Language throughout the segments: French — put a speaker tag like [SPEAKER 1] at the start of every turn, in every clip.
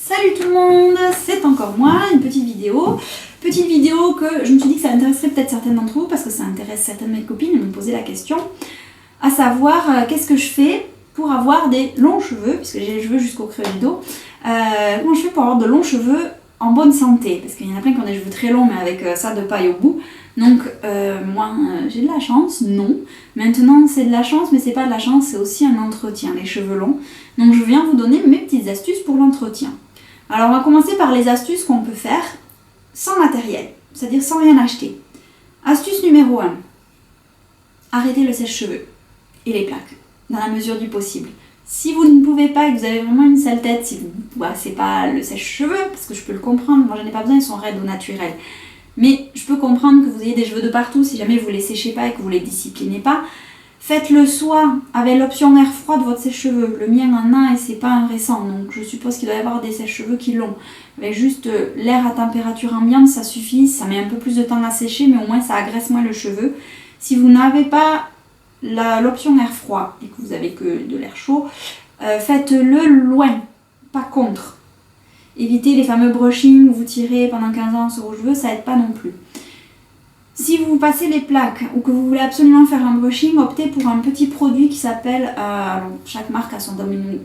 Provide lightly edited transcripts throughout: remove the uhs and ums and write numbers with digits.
[SPEAKER 1] Salut tout le monde, c'est encore moi, une petite vidéo. Petite vidéo que je me suis dit que ça intéresserait peut-être certaines d'entre vous parce que ça intéresse certaines de mes copines et me poser la question. À savoir, qu'est-ce que je fais pour avoir des longs cheveux, puisque j'ai les cheveux jusqu'au creux du dos. Comment je fais pour avoir de longs cheveux en bonne santé? Parce qu'il y en a plein qui ont des cheveux très longs mais avec ça de paille au bout. Donc moi j'ai de la chance, non. Maintenant c'est de la chance mais c'est pas de la chance, c'est aussi un entretien, les cheveux longs. Donc je viens vous donner mes petites astuces pour l'entretien. Alors on va commencer par les astuces qu'on peut faire sans matériel, c'est-à-dire sans rien acheter. Astuce numéro 1, arrêtez le sèche-cheveux et les plaques, dans la mesure du possible. Si vous ne pouvez pas et que vous avez vraiment une sale tête, si vous c'est pas le sèche-cheveux, parce que je peux le comprendre, moi j'en ai pas besoin, ils sont raides au naturel. Mais je peux comprendre que vous ayez des cheveux de partout, si jamais vous les séchez pas et que vous les disciplinez pas. Faites-le soit avec l'option air froid de votre sèche-cheveux. Le mien en a et c'est pas un récent, donc je suppose qu'il doit y avoir des sèche-cheveux qui l'ont. Avec juste l'air à température ambiante, ça suffit, ça met un peu plus de temps à sécher, mais au moins ça agresse moins le cheveu. Si vous n'avez pas l'option air froid et que vous avez que de l'air chaud, faites-le loin, pas contre. Évitez les fameux brushing où vous tirez pendant 15 ans sur vos cheveux, ça aide pas non plus. Si vous passez les plaques ou que vous voulez absolument faire un brushing, optez pour un petit produit qui s'appelle, alors chaque marque a son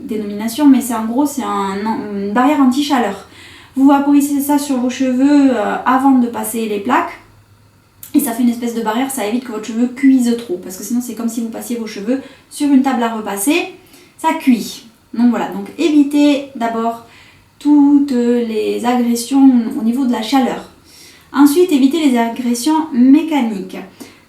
[SPEAKER 1] dénomination, mais c'est en gros une barrière anti-chaleur. Vous vaporisez ça sur vos cheveux avant de passer les plaques et ça fait une espèce de barrière, ça évite que votre cheveu cuise trop parce que sinon c'est comme si vous passiez vos cheveux sur une table à repasser, ça cuit. Donc voilà, donc évitez d'abord toutes les agressions au niveau de la chaleur. Ensuite, évitez les agressions mécaniques.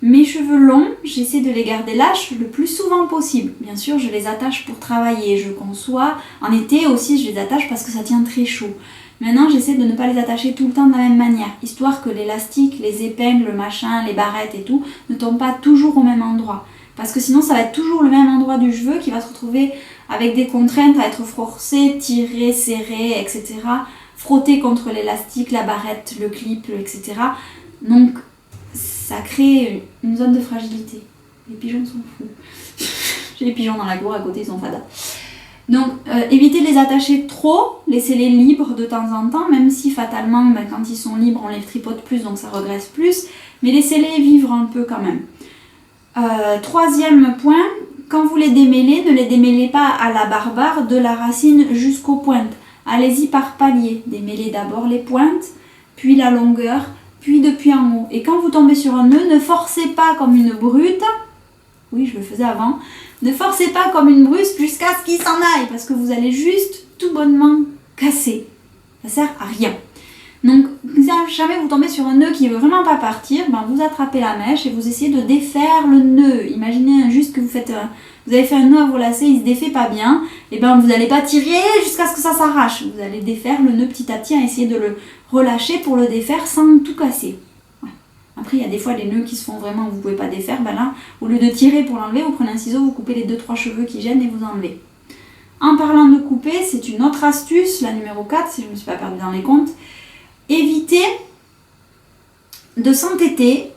[SPEAKER 1] Mes cheveux longs, j'essaie de les garder lâches le plus souvent possible. Bien sûr, je les attache pour travailler, je conçois. En été aussi, je les attache parce que ça tient très chaud. Maintenant, j'essaie de ne pas les attacher tout le temps de la même manière, histoire que l'élastique, les épingles, le machin, les barrettes et tout, ne tombent pas toujours au même endroit. Parce que sinon, ça va être toujours le même endroit du cheveu qui va se retrouver avec des contraintes à être forcé, tiré, serré, etc. Frotter contre l'élastique, la barrette, le clip, etc. Donc ça crée une zone de fragilité. Les pigeons sont fous. J'ai les pigeons dans la cour à côté, ils sont fada. Donc évitez de les attacher trop, laissez-les libres de temps en temps, même si fatalement quand ils sont libres on les tripote plus donc ça regresse plus, mais laissez-les vivre un peu quand même. Troisième point, quand vous les démêlez, ne les démêlez pas à la barbare de la racine jusqu'aux pointes. Allez-y par palier, démêlez d'abord les pointes, puis la longueur, puis depuis en haut. Et quand vous tombez sur un nœud, ne forcez pas comme une brute, oui je le faisais avant, ne forcez pas comme une brute jusqu'à ce qu'il s'en aille, parce que vous allez juste tout bonnement casser. Ça sert à rien. Donc si jamais vous tombez sur un nœud qui ne veut vraiment pas partir, vous attrapez la mèche et vous essayez de défaire le nœud. Imaginez juste que vous avez fait un nœud à vos lacets, il se défait pas bien, et vous n'allez pas tirer jusqu'à ce que ça s'arrache. Vous allez défaire le nœud petit à petit, essayer de le relâcher pour le défaire sans tout casser. Ouais. Après, il y a des fois des nœuds qui se font vraiment, vous ne pouvez pas défaire. Là, au lieu de tirer pour l'enlever, vous prenez un ciseau, vous coupez les 2-3 cheveux qui gênent et vous enlevez. En parlant de couper, c'est une autre astuce, la numéro 4, si je ne me suis pas perdue dans les comptes. Évitez de s'entêter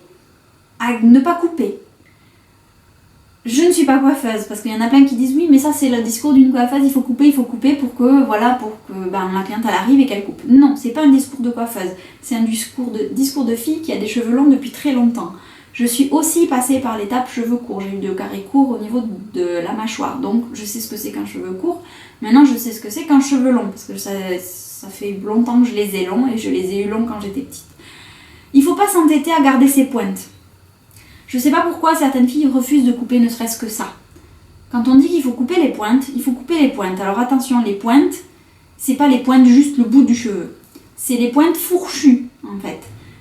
[SPEAKER 1] à ne pas couper. Je ne suis pas coiffeuse parce qu'il y en a plein qui disent oui mais ça c'est le discours d'une coiffeuse, il faut couper pour que la cliente elle arrive et qu'elle coupe. Non, c'est pas un discours de coiffeuse, c'est un discours de fille qui a des cheveux longs depuis très longtemps. Je suis aussi passée par l'étape cheveux courts, j'ai eu des carrés courts au niveau de la mâchoire, donc je sais ce que c'est qu'un cheveu court. Maintenant je sais ce que c'est qu'un cheveu long parce que ça fait longtemps que je les ai longs et je les ai eu longs quand j'étais petite. Il ne faut pas s'entêter à garder ses pointes. Je ne sais pas pourquoi certaines filles refusent de couper ne serait-ce que ça. Quand on dit qu'il faut couper les pointes, il faut couper les pointes. Alors attention, les pointes, c'est pas les pointes juste le bout du cheveu. C'est les pointes fourchues en fait.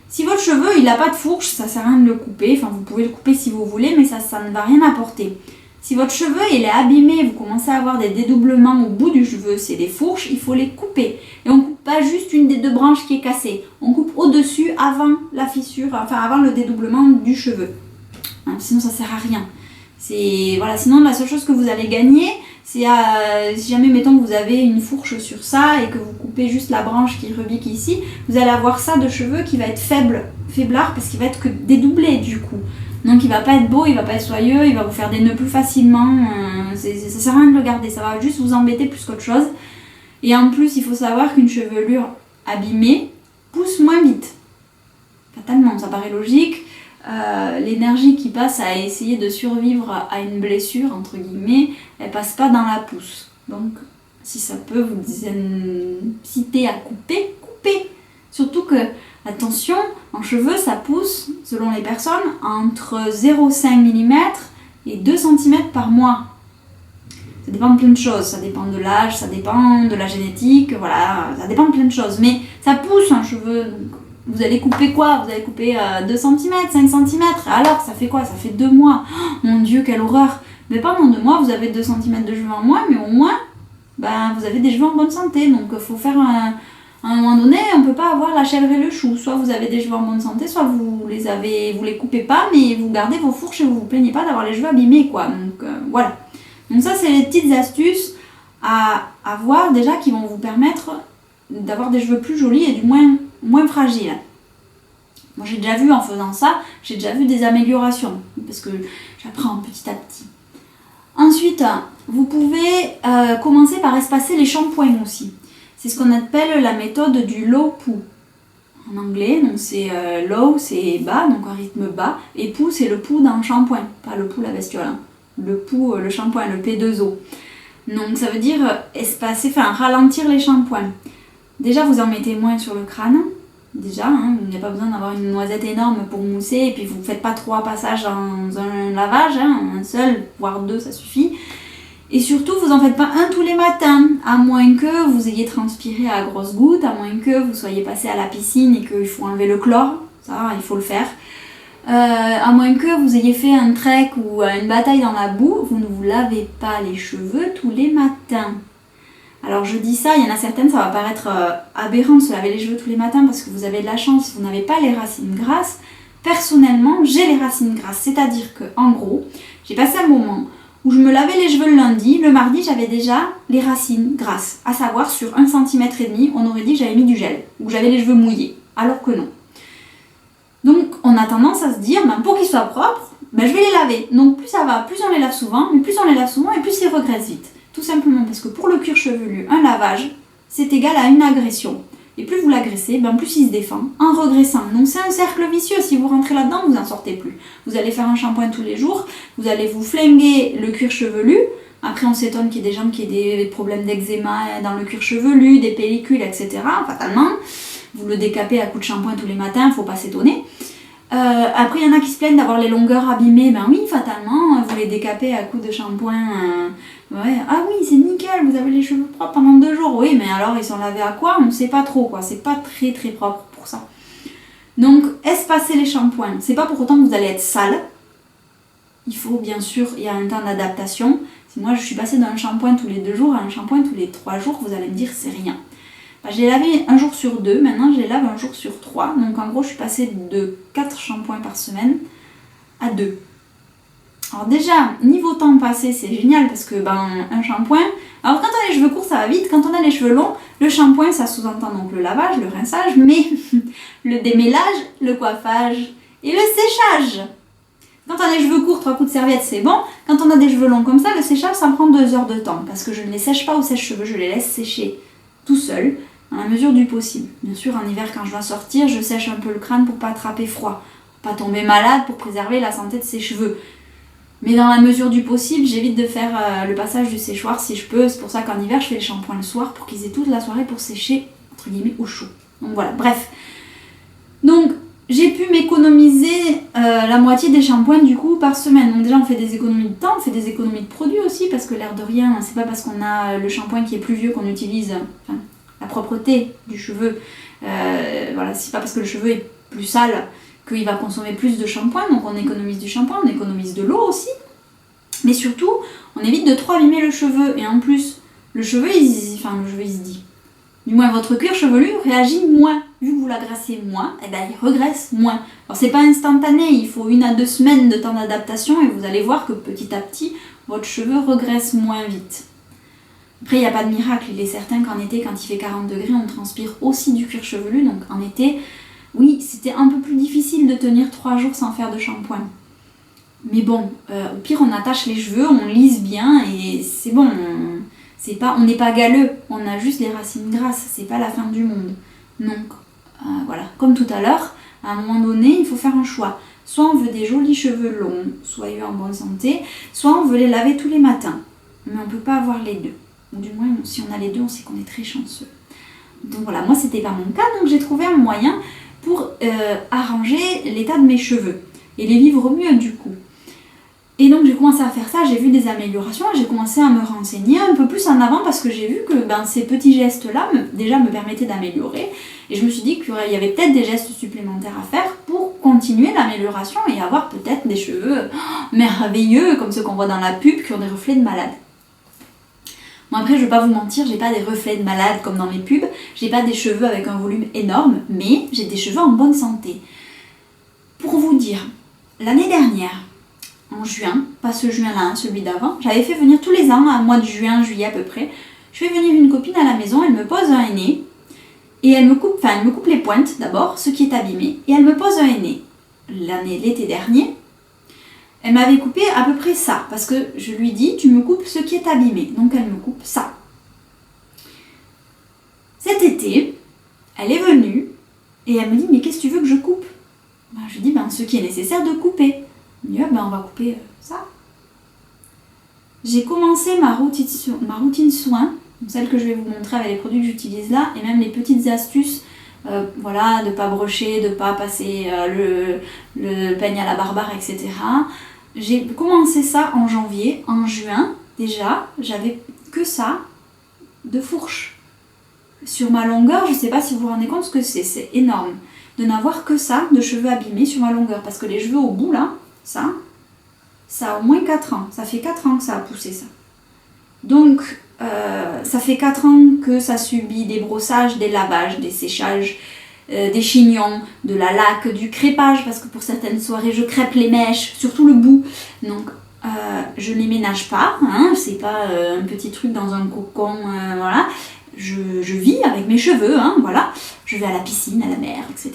[SPEAKER 1] Si votre cheveu il n'a pas de fourche, ça sert à rien de le couper. Enfin vous pouvez le couper si vous voulez, mais ça ne va rien apporter. Si votre cheveu il est abîmé, vous commencez à avoir des dédoublements au bout du cheveu, c'est des fourches, il faut les couper. Et on ne coupe pas juste une des deux branches qui est cassée. On coupe au-dessus avant la fissure, avant le dédoublement du cheveu. Sinon ça sert à rien. Sinon la seule chose que vous allez gagner, c'est si jamais mettons que vous avez une fourche sur ça et que vous coupez juste la branche qui rebique ici, vous allez avoir ça de cheveux qui va être faiblard parce qu'il va être que dédoublé du coup. Donc il va pas être beau, il va pas être soyeux, il va vous faire des nœuds plus facilement, ça sert à rien de le garder, ça va juste vous embêter plus qu'autre chose. Et en plus, il faut savoir qu'une chevelure abîmée pousse moins vite. Fatalement, ça paraît logique. L'énergie qui passe à essayer de survivre à une blessure, entre guillemets, elle passe pas dans la pousse. Donc, si ça peut vous inciter à couper, coupez. Surtout que, attention, en cheveux, ça pousse, selon les personnes, entre 0,5 mm et 2 cm par mois. Ça dépend de plein de choses, ça dépend de l'âge, ça dépend de la génétique, voilà, ça dépend de plein de choses. Mais ça pousse un cheveu, donc vous allez couper quoi? Vous allez couper 2 cm, 5 cm, alors ça fait quoi? Ça fait 2 mois. Oh, mon Dieu, quelle horreur! Mais pendant 2 mois, vous avez 2 cm de cheveux en moins, mais au moins, vous avez des cheveux en bonne santé. Donc il faut faire à un moment donné, on ne peut pas avoir la chèvre et le chou. Soit vous avez des cheveux en bonne santé, soit vous les coupez pas, mais vous gardez vos fourches et vous vous plaignez pas d'avoir les cheveux abîmés, quoi. Donc voilà. Donc ça, c'est les petites astuces à avoir déjà qui vont vous permettre d'avoir des cheveux plus jolis et du moins fragiles. Moi, j'ai déjà vu en faisant ça, j'ai déjà vu des améliorations parce que j'apprends petit à petit. Ensuite, vous pouvez commencer par espacer les shampoings aussi. C'est ce qu'on appelle la méthode du low poo en anglais. Donc c'est low, c'est bas, donc un rythme bas, et poo, c'est le poo dans le shampoing, pas le poo la bestiole, hein. Le poo, le shampoing, le P2O. Donc ça veut dire ralentir les shampoings. Déjà, vous en mettez moins sur le crâne. Déjà, il n'y a pas besoin d'avoir une noisette énorme pour mousser, et puis vous ne faites pas 3 passages dans un lavage, un seul, voire 2, ça suffit. Et surtout, vous n'en faites pas un tous les matins, à moins que vous ayez transpiré à grosses gouttes, à moins que vous soyez passé à la piscine et qu'il faut enlever le chlore, ça, il faut le faire. À moins que vous ayez fait un trek ou une bataille dans la boue, vous ne vous lavez pas les cheveux tous les matins. Alors je dis ça, il y en a certaines, ça va paraître aberrant de se laver les cheveux tous les matins parce que vous avez de la chance, vous n'avez pas les racines grasses. Personnellement, j'ai les racines grasses, c'est-à-dire que en gros, j'ai passé un moment où je me lavais les cheveux le lundi, le mardi j'avais déjà les racines grasses. À savoir, sur 1,5 cm, on aurait dit que j'avais mis du gel, ou que j'avais les cheveux mouillés, alors que non. Donc on a tendance à se dire, pour qu'ils soient propres, je vais les laver. Donc plus ça va, plus on les lave souvent, mais plus on les lave souvent et plus ils regressent vite. Tout simplement parce que pour le cuir chevelu, un lavage, c'est égal à une agression. Et plus vous l'agressez, plus il se défend en regressant. Donc c'est un cercle vicieux, si vous rentrez là-dedans, vous n'en sortez plus. Vous allez faire un shampoing tous les jours, vous allez vous flinguer le cuir chevelu. Après on s'étonne qu'il y ait des gens qui aient des problèmes d'eczéma dans le cuir chevelu, des pellicules, etc. Fatalement. Vous le décapez à coups de shampoing tous les matins, faut pas s'étonner. Après, il y en a qui se plaignent d'avoir les longueurs abîmées. Oui, fatalement, vous les décapez à coups de shampoing. Ouais. Ah oui, c'est nickel, vous avez les cheveux propres pendant 2 jours. Oui, mais alors, ils sont lavés à quoi? On ne sait pas trop, quoi. C'est pas très très propre pour ça. Donc, espacer les shampoings. C'est pas pour autant que vous allez être sale. Il faut, bien sûr, il y a un temps d'adaptation. Si moi, je suis passée d'un shampoing tous les 2 jours à un shampoing tous les 3 jours, vous allez me dire, c'est rien. Je les lavais un jour sur 2, maintenant je les lave un jour sur 3. Donc en gros, je suis passée de 4 shampoings par semaine à 2. Alors déjà, niveau temps passé, c'est génial parce que un shampoing... Alors quand on a les cheveux courts, ça va vite. Quand on a les cheveux longs, le shampoing, ça sous-entend donc le lavage, le rinçage, mais le démêlage, le coiffage et le séchage. Quand on a les cheveux courts, 3 coups de serviette, c'est bon. Quand on a des cheveux longs comme ça, le séchage, ça prend 2 heures de temps parce que je ne les sèche pas au sèche-cheveux, je les laisse sécher tout seul, dans la mesure du possible. Bien sûr, en hiver, quand je dois sortir, je sèche un peu le crâne pour pas attraper froid, pour pas tomber malade, pour préserver la santé de ses cheveux. Mais dans la mesure du possible, j'évite de faire le passage du séchoir si je peux. C'est pour ça qu'en hiver, je fais les shampoings le soir pour qu'ils aient toute la soirée pour sécher, entre guillemets, au chaud. Donc voilà, bref. Donc, j'ai pu m'économiser la moitié des shampoings du coup par semaine. Donc déjà, on fait des économies de temps, on fait des économies de produits aussi, parce que l'air de rien, c'est pas parce qu'on a le shampoing qui est plus vieux qu'on utilise... la propreté du cheveu, c'est pas parce que le cheveu est plus sale qu'il va consommer plus de shampoing, donc on économise du shampoing, on économise de l'eau aussi, mais surtout on évite de trop abîmer le cheveu, et en plus le cheveu il se dit, du moins votre cuir chevelu réagit moins, vu que vous l'agressez moins, il regresse moins. Alors c'est pas instantané, il faut 1 à 2 semaines de temps d'adaptation et vous allez voir que petit à petit votre cheveu regresse moins vite. Après, il n'y a pas de miracle, il est certain qu'en été, quand il fait 40 degrés, on transpire aussi du cuir chevelu. Donc en été, oui, c'était un peu plus difficile de tenir 3 jours sans faire de shampoing. Mais bon, au pire, on attache les cheveux, on lisse bien et c'est bon. On n'est pas galeux, on a juste les racines grasses, c'est pas la fin du monde. Donc voilà, comme tout à l'heure, à un moment donné, il faut faire un choix. Soit on veut des jolis cheveux longs, soyeux en bonne santé, soit on veut les laver tous les matins. Mais on ne peut pas avoir les deux. Ou du moins, si on a les deux, on sait qu'on est très chanceux. Donc voilà, moi c'était pas mon cas, donc j'ai trouvé un moyen pour arranger l'état de mes cheveux et les vivre mieux du coup. Et donc j'ai commencé à faire ça, j'ai vu des améliorations, j'ai commencé à me renseigner un peu plus en avant parce que j'ai vu que ces petits gestes-là déjà me permettaient d'améliorer. Et je me suis dit qu'il y avait peut-être des gestes supplémentaires à faire pour continuer l'amélioration et avoir peut-être des cheveux merveilleux comme ceux qu'on voit dans la pub qui ont des reflets de malade. Bon après je vais pas vous mentir, j'ai pas des reflets de malade comme dans mes pubs, j'ai pas des cheveux avec un volume énorme, mais j'ai des cheveux en bonne santé. Pour vous dire, l'année dernière, en juin, pas ce juin-là, celui d'avant, j'avais fait venir tous les ans, à mois de juin, juillet à peu près, je fais venir une copine à la maison, elle me pose un henné, et elle me coupe les pointes d'abord, ce qui est abîmé, et elle me pose un henné. L'été dernier, elle m'avait coupé à peu près ça, parce que je lui dis, tu me coupes ce qui est abîmé, donc elle me coupe ça. Cet elle est venue, et elle me dit, mais qu'est-ce que tu veux que je coupe? Je lui dis, ce qui est nécessaire de couper. Elle me dit, on va couper ça. J'ai commencé ma routine soin, celle que je vais vous montrer avec les produits que j'utilise là, et même les petites astuces, voilà, de ne pas brocher, de ne pas passer le peigne à la barbare, etc. J'ai commencé ça en janvier, en juin, déjà, j'avais que ça de fourche. Sur ma longueur, je ne sais pas si vous vous rendez compte ce que c'est énorme de n'avoir que ça de cheveux abîmés sur ma longueur, parce que les cheveux au bout là, ça a au moins 4 ans, ça fait 4 ans que ça a poussé ça. Donc ça fait 4 ans que ça subit des brossages, des lavages, des séchages, des chignons, de la laque, du crêpage, parce que pour certaines soirées je crêpe les mèches, surtout le bout. Donc je ne les ménage pas, hein, c'est pas un petit truc dans un cocon, voilà. Je vis avec mes cheveux, hein, voilà. Je vais à la piscine, à la mer, etc.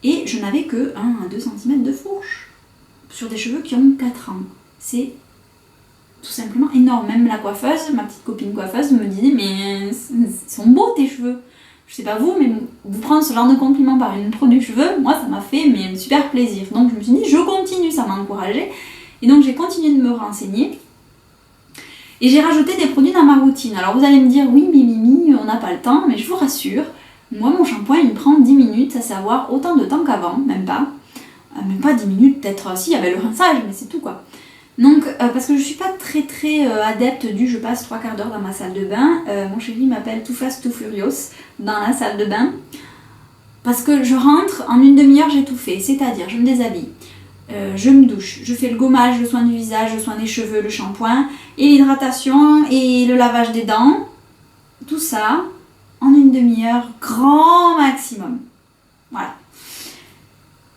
[SPEAKER 1] Et je n'avais que 1 à 2 cm de fourche sur des cheveux qui ont 4 ans. C'est tout simplement énorme. Même la coiffeuse, ma petite copine coiffeuse me disait, mais ils sont beaux tes cheveux. Je sais pas vous, mais vous prendre ce genre de compliment par une pro du cheveu, moi ça m'a fait super plaisir. Donc je me suis dit, je continue, ça m'a encouragée. Et donc j'ai continué de me renseigner. Et j'ai rajouté des produits dans ma routine. Alors vous allez me dire, oui, Mimi, on n'a pas le temps, mais je vous rassure, moi mon shampoing il me prend 10 minutes, à savoir autant de temps qu'avant, même pas 10 minutes, peut-être si, il y avait le rinçage, mais c'est tout quoi. Donc, parce que je suis pas très adepte je passe 3/4 d'heure dans ma salle de bain, mon chéri m'appelle Too Fast Too Furious dans la salle de bain, parce que je rentre, en une demi-heure j'ai tout fait, c'est-à-dire je me déshabille, je me douche, je fais le gommage, le soin du visage, le soin des cheveux, le shampoing, et l'hydratation, et le lavage des dents, tout ça, en une demi-heure, grand maximum. Voilà.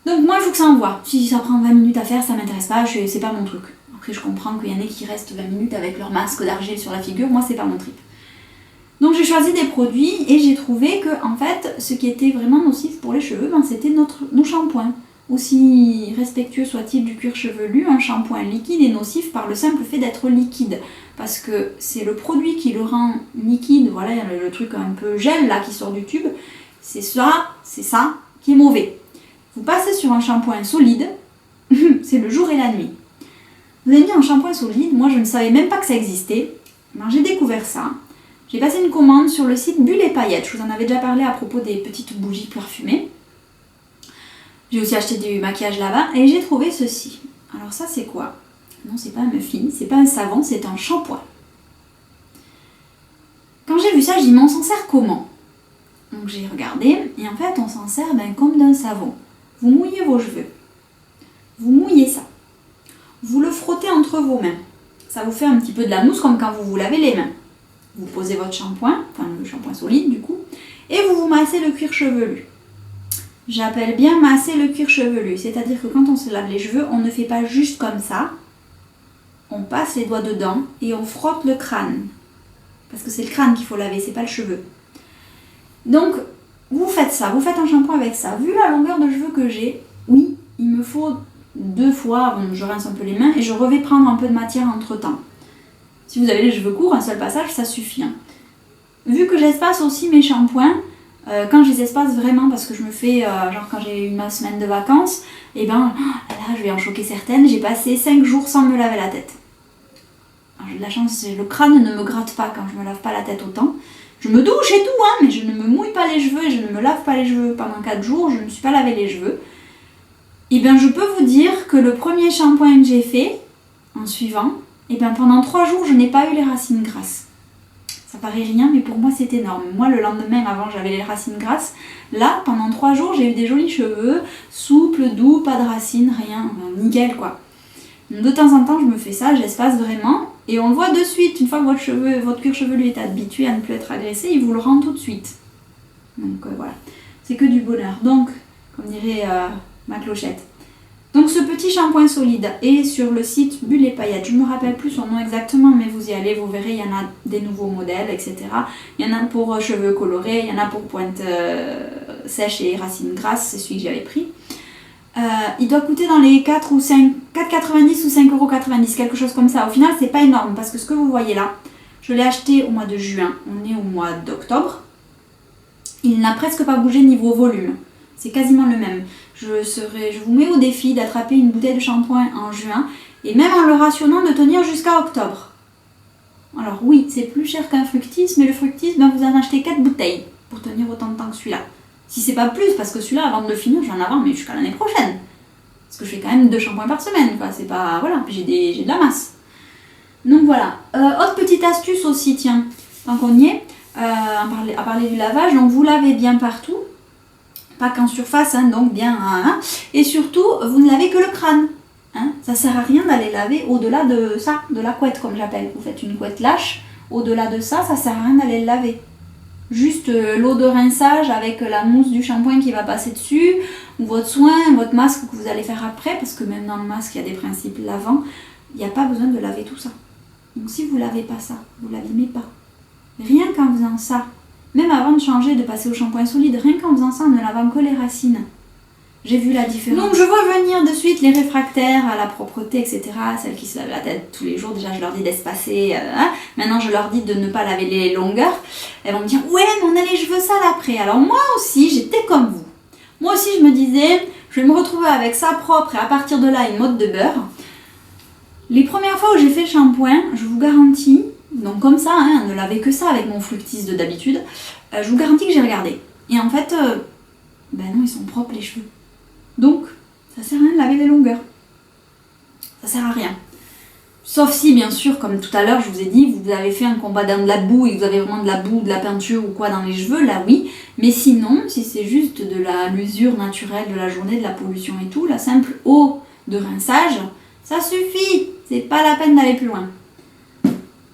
[SPEAKER 1] Donc moi il faut que ça envoie. Si ça prend 20 minutes à faire, ça m'intéresse pas, c'est pas mon truc. Après je comprends qu'il y en a qui restent 20 minutes avec leur masque d'argile sur la figure, moi c'est pas mon trip. Donc j'ai choisi des produits et j'ai trouvé que en fait ce qui était vraiment nocif pour les cheveux, c'était nos shampoings. Aussi respectueux soit-il du cuir chevelu, un shampoing liquide est nocif par le simple fait d'être liquide. Parce que c'est le produit qui le rend liquide, voilà le truc un peu gel là qui sort du tube, c'est ça qui est mauvais. Vous passez sur un shampoing solide, c'est le jour et la nuit. Vous avez mis un shampoing solide, moi je ne savais même pas que ça existait. Alors, j'ai découvert ça. J'ai passé une commande sur le site Bulle et Paillettes. Je vous en avais déjà parlé à propos des petites bougies parfumées. J'ai aussi acheté du maquillage là-bas et j'ai trouvé ceci. Alors ça c'est quoi? Non, c'est pas un muffin, c'est pas un savon, c'est un shampoing. Quand j'ai vu ça, j'ai dit mais on s'en sert comment? Donc j'ai regardé et en fait on s'en sert comme d'un savon. Vous mouillez vos cheveux. Vous mouillez ça. Vous le frottez entre vos mains. Ça vous fait un petit peu de la mousse comme quand vous vous lavez les mains. Vous posez votre shampoing, enfin le shampoing solide du coup, et vous massez le cuir chevelu. J'appelle bien masser le cuir chevelu, c'est-à-dire que quand on se lave les cheveux, on ne fait pas juste comme ça. On passe les doigts dedans et on frotte le crâne. Parce que c'est le crâne qu'il faut laver, c'est pas le cheveu. Donc, vous faites ça, vous faites un shampoing avec ça. Vu la longueur de cheveux que j'ai, oui, il me faut 2 fois, je rince un peu les mains et je vais prendre un peu de matière entre temps. Si vous avez les cheveux courts, un seul passage, ça suffit. Hein. Vu que j'espace aussi mes shampoings, quand je les espace vraiment, parce que je me fais, genre quand j'ai eu ma semaine de vacances, et ben là je vais en choquer certaines, j'ai passé 5 jours sans me laver la tête. Alors, j'ai de la chance, le crâne ne me gratte pas quand je me lave pas la tête autant. Je me douche et tout, hein, mais je ne me mouille pas les cheveux et je ne me lave pas les cheveux pendant 4 jours, je ne me suis pas lavé les cheveux. Et bien je peux vous dire que le premier shampoing que j'ai fait, en suivant, et bien pendant 3 jours je n'ai pas eu les racines grasses. Ça paraît rien, mais pour moi c'est énorme. Moi le lendemain, avant j'avais les racines grasses. Là, pendant 3 jours, j'ai eu des jolis cheveux, souples, doux, pas de racines, rien, nickel quoi. Donc, de temps en temps, je me fais ça, j'espace vraiment. Et on le voit de suite, une fois que votre cuir chevelu est habitué à ne plus être agressé, il vous le rend tout de suite. Donc voilà, c'est que du bonheur. Donc, comme dirait ma clochette. Donc ce petit shampoing solide est sur le site Bulles et Paillettes. Je ne me rappelle plus son nom exactement, mais vous y allez, vous verrez, il y en a des nouveaux modèles, etc. Il y en a pour cheveux colorés, il y en a pour pointe sèche et racines grasses, c'est celui que j'avais pris. Il doit coûter dans les 4,90 ou 5,90€, quelque chose comme ça. Au final, c'est pas énorme, parce que ce que vous voyez là, je l'ai acheté au mois de juin, on est au mois d'octobre. Il n'a presque pas bougé niveau volume. C'est quasiment le même. Je vous mets au défi d'attraper une bouteille de shampoing en juin et même en le rationnant de tenir jusqu'à octobre. Alors oui, c'est plus cher qu'un Fructis, mais le Fructis, ben, vous en achetez 4 bouteilles pour tenir autant de temps que celui-là. Si c'est pas plus, parce que celui-là, avant de le finir, je vais en avoir mais jusqu'à l'année prochaine. Parce que je fais quand même 2 shampoings par semaine, quoi. C'est pas... Voilà, puis j'ai de la masse. Donc voilà. Autre petite astuce aussi, tiens, tant qu'on y est, à parler du lavage, donc vous lavez bien partout. Pas qu'en surface, hein, donc bien. Hein, et surtout, vous ne lavez que le crâne. Hein. Ça sert à rien d'aller laver au-delà de ça, de la couette comme j'appelle. Vous faites une couette lâche. Au-delà de ça, ça sert à rien d'aller le laver. Juste l'eau de rinçage avec la mousse du shampoing qui va passer dessus, ou votre soin, votre masque que vous allez faire après, parce que même dans le masque, il y a des principes lavants. Il n'y a pas besoin de laver tout ça. Donc si vous ne lavez pas ça, vous ne l'abîmez pas. Rien qu'en faisant ça, même avant de changer, de passer au shampoing solide, rien qu'en faisant ça, en ne lavant que les racines, j'ai vu la différence. Donc je vois venir de suite les réfractaires à la propreté, etc. Celles qui se lavent la tête tous les jours, déjà je leur dis d'espacer. Maintenant je leur dis de ne pas laver les longueurs. Elles vont me dire, ouais mais on a les cheveux sales après. Alors moi aussi, j'étais comme vous. Moi aussi je me disais, je vais me retrouver avec ça propre et à partir de là une mode de beurre. Les premières fois où j'ai fait le shampoing, je vous garantis, donc comme ça, hein, ne lavez que ça avec mon Fructis de d'habitude, je vous garantis que j'ai regardé. Et en fait, ben non, ils sont propres les cheveux. Donc, ça sert à rien de laver les longueurs. Ça sert à rien. Sauf si, bien sûr, comme tout à l'heure, je vous ai dit, vous avez fait un combat dans de la boue et que vous avez vraiment de la boue, de la peinture ou quoi dans les cheveux, là oui. Mais sinon, si c'est juste de l'usure naturelle de la journée, de la pollution et tout, la simple eau de rinçage, ça suffit. C'est pas la peine d'aller plus loin.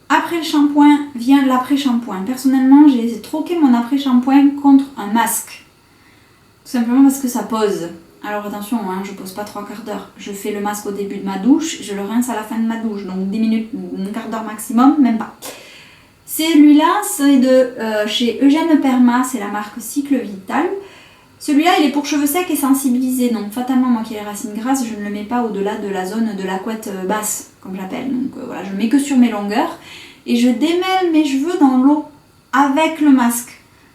[SPEAKER 1] Après le shampoing vient l'après-shampoing. Personnellement, j'ai troqué mon après-shampoing contre un masque. Tout simplement parce que ça pose. Alors attention, hein, je pose pas 3 quarts d'heure. Je fais le masque au début de ma douche, je le rince à la fin de ma douche. Donc 10 minutes, un quart d'heure maximum, même pas. Celui-là, c'est de chez Eugène Perma, c'est la marque Cycle Vital. Celui-là, il est pour cheveux secs et sensibilisés. Donc fatalement, moi qui ai les racines grasses, je ne le mets pas au-delà de la zone de la couette basse, comme j'appelle. Donc voilà, je mets que sur mes longueurs. Et je démêle mes cheveux dans l'eau avec le masque.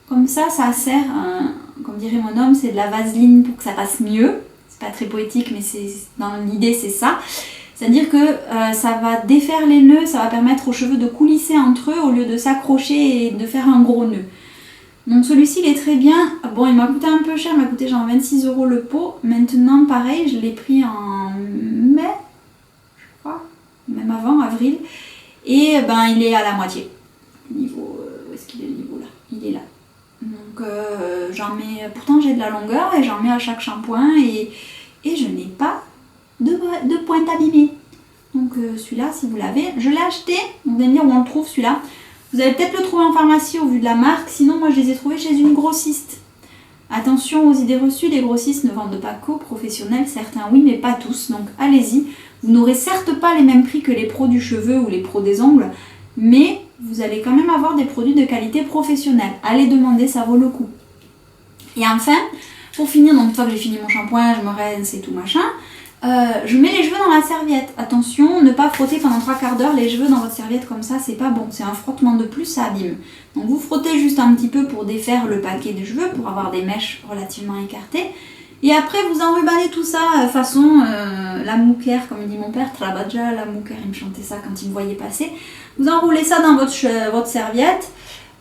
[SPEAKER 1] Comme ça, ça sert, comme dirait mon homme, c'est de la vaseline pour que ça passe mieux. C'est pas très poétique, mais dans l'idée, c'est ça. C'est-à-dire que ça va défaire les nœuds, ça va permettre aux cheveux de coulisser entre eux au lieu de s'accrocher et de faire un gros nœud. Donc celui-ci il est très bien. Bon, il m'a coûté un peu cher, il m'a coûté genre 26 € le pot. Maintenant pareil, je l'ai pris en mai, je crois, même avant, avril. Et ben il est à la moitié. Niveau, où est-ce qu'il est le niveau là? Il est là. Donc j'en mets, pourtant j'ai de la longueur et j'en mets à chaque shampoing et je n'ai pas de pointe abîmée. Donc celui-là, si vous l'avez, je l'ai acheté. Vous allez me dire où on le trouve celui-là. Vous allez peut-être le trouver en pharmacie au vu de la marque, sinon moi je les ai trouvés chez une grossiste. Attention aux idées reçues, les grossistes ne vendent pas qu'aux professionnels, certains oui mais pas tous, donc allez-y. Vous n'aurez certes pas les mêmes prix que les pros du cheveu ou les pros des ongles, mais vous allez quand même avoir des produits de qualité professionnelle. Allez demander, ça vaut le coup. Et enfin, pour finir, donc une fois que j'ai fini mon shampoing, je me rince et tout machin, je mets les cheveux dans la serviette. Attention, ne pas frotter pendant 3 quarts d'heure les cheveux dans votre serviette comme ça, c'est pas bon. C'est un frottement de plus, ça abîme. Donc vous frottez juste un petit peu pour défaire le paquet de cheveux, pour avoir des mèches relativement écartées. Et après, vous enrubannez tout ça façon la mouquère, comme dit mon père, Trabadja, la mouquère, il me chantait ça quand il me voyait passer. Vous enroulez ça dans votre serviette.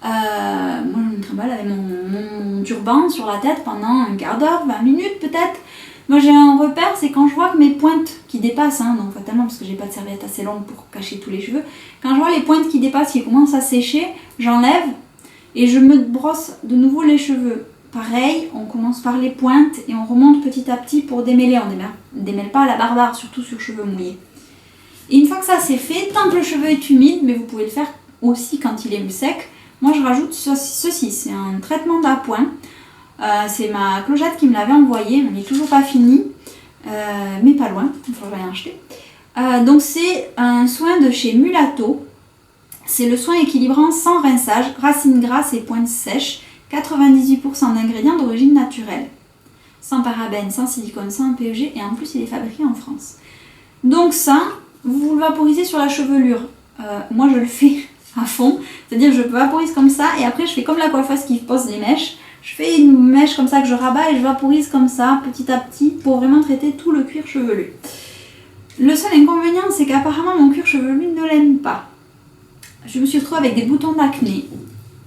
[SPEAKER 1] Moi, je me trimballe avec mon turban sur la tête pendant un quart d'heure, 20 minutes peut-être. Moi, j'ai un repère, c'est quand je vois que mes pointes qui dépassent, donc fatalement, parce que j'ai pas de serviette assez longue pour cacher tous les cheveux, quand je vois les pointes qui dépassent, qui commencent à sécher, j'enlève et je me brosse de nouveau les cheveux. Pareil, on commence par les pointes et on remonte petit à petit pour démêler. On ne démêle pas à la barbare, surtout sur cheveux mouillés. Et une fois que ça c'est fait, tant que le cheveu est humide, mais vous pouvez le faire aussi quand il est sec, moi je rajoute ceci, c'est un traitement d'appoint. C'est ma clochette qui me l'avait envoyé, elle n'est toujours pas finie, mais pas loin, il faut que je l'aille acheter. Donc c'est un soin de chez Mulato, c'est le soin équilibrant sans rinçage, racines grasses et pointes sèches, 98% d'ingrédients d'origine naturelle, sans parabènes, sans silicone, sans PEG, et en plus il est fabriqué en France. Donc ça, vous le vaporisez sur la chevelure. Moi je le fais à fond, c'est-à-dire je vaporise comme ça, et après je fais comme la coiffeuse qui pose des mèches. Je fais une mèche comme ça que je rabats et je vaporise comme ça, petit à petit, pour vraiment traiter tout le cuir chevelu. Le seul inconvénient, c'est qu'apparemment mon cuir chevelu ne l'aime pas. Je me suis retrouvée avec des boutons d'acné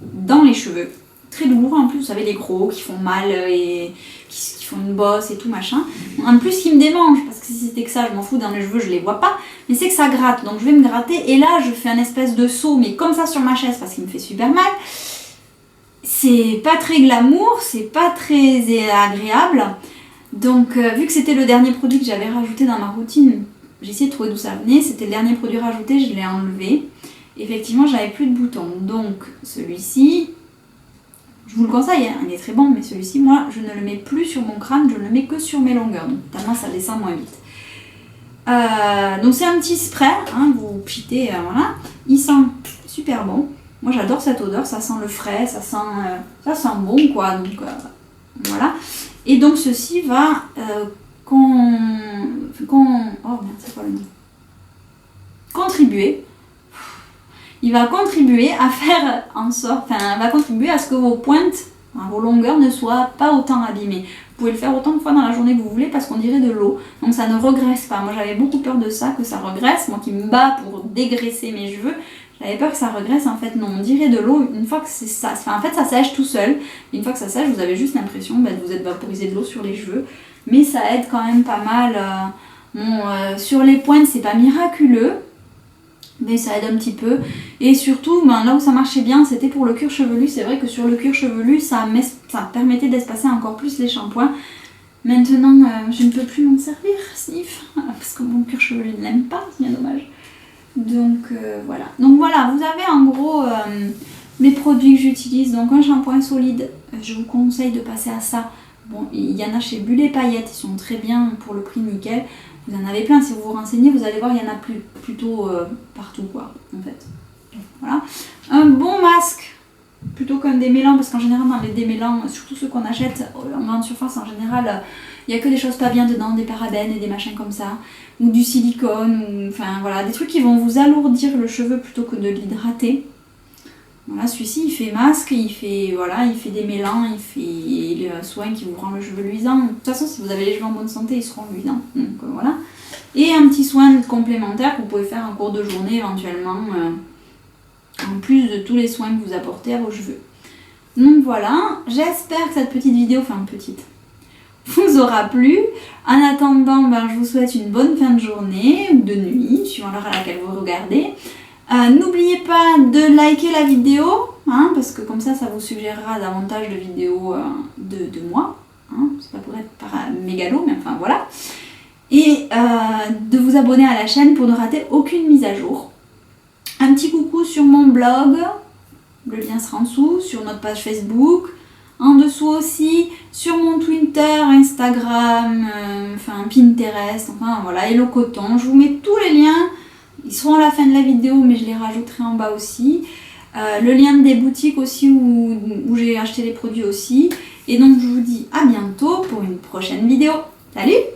[SPEAKER 1] dans les cheveux. Très douloureux en plus, vous savez, les gros qui font mal et qui font une bosse et tout machin. En plus, qui me démangent, parce que si c'était que ça, je m'en fous, dans les cheveux, je les vois pas. Mais c'est que ça gratte, donc je vais me gratter. Et là, je fais un espèce de saut, mais comme ça sur ma chaise, parce qu'il me fait super mal. C'est pas très glamour, c'est pas très agréable. Donc vu que c'était le dernier produit que j'avais rajouté dans ma routine, j'ai essayé de trouver d'où ça venait. C'était le dernier produit rajouté, je l'ai enlevé. Effectivement, j'avais plus de boutons. Donc celui-ci, je vous le conseille, il est très bon, mais celui-ci, moi, je ne le mets plus sur mon crâne, je le mets que sur mes longueurs. Donc tellement ça descend moins vite. Donc c'est un petit spray, vous pitez, voilà. Il sent super bon. Moi j'adore cette odeur, ça sent le frais, ça sent bon quoi, donc voilà. Et donc ceci va contribuer. Il va contribuer à faire en sorte, va contribuer à ce que vos pointes, vos longueurs ne soient pas autant abîmées. Vous pouvez le faire autant de fois dans la journée que vous voulez parce qu'on dirait de l'eau, donc ça ne regraisse pas. Moi j'avais beaucoup peur de ça, que ça regraisse, moi qui me bats pour dégraisser mes cheveux. J'avais peur que ça regresse, en fait non, on dirait de l'eau une fois que c'est ça. En fait ça sèche tout seul, une fois que ça sèche vous avez juste l'impression de vous êtes vaporisé de l'eau sur les cheveux, mais ça aide quand même pas mal. Sur les pointes c'est pas miraculeux, mais ça aide un petit peu. Et surtout, là où ça marchait bien, c'était pour le cuir chevelu. C'est vrai que sur le cuir chevelu, ça permettait d'espacer encore plus les shampoings. Maintenant, je ne peux plus m'en servir, sniff, parce que mon cuir chevelu ne l'aime pas, c'est bien dommage. Donc voilà. Donc voilà, vous avez en gros mes produits que j'utilise. Donc un shampoing solide, je vous conseille de passer à ça. Bon, il y en a chez Bulle et Paillettes, ils sont très bien pour le prix nickel. Vous en avez plein, si vous vous renseignez, vous allez voir, il y en a plutôt partout quoi, en fait. Donc, voilà. Un bon masque, plutôt qu'un démêlant, parce qu'en général dans les démêlants, surtout ceux qu'on achète en grande surface en général, il n'y a que des choses pas bien dedans, des parabènes et des machins comme ça, ou du silicone, ou enfin voilà, des trucs qui vont vous alourdir le cheveu plutôt que de l'hydrater. Voilà, celui-ci il fait masque, il fait démêlant, il fait le soin qui vous rend le cheveu luisant. De toute façon, si vous avez les cheveux en bonne santé, ils seront luisants. Donc voilà. Et un petit soin complémentaire que vous pouvez faire en cours de journée éventuellement, en plus de tous les soins que vous apportez à vos cheveux. Donc voilà, j'espère que cette petite vidéo, vous aura plu. En attendant, je vous souhaite une bonne fin de journée ou de nuit, suivant l'heure à laquelle vous regardez. N'oubliez pas de liker la vidéo, parce que comme ça vous suggérera davantage de vidéos de moi. C'est pas pour être mégalo, mais enfin voilà. Et de vous abonner à la chaîne pour ne rater aucune mise à jour. Un petit coucou sur mon blog, le lien sera en dessous, sur notre page Facebook, en dessous aussi, sur mon Twitter, Instagram, Pinterest, voilà, Hello Coton. Je vous mets tous les liens, ils seront à la fin de la vidéo, mais je les rajouterai en bas aussi. Le lien des boutiques aussi où j'ai acheté les produits aussi. Et donc je vous dis à bientôt pour une prochaine vidéo. Salut!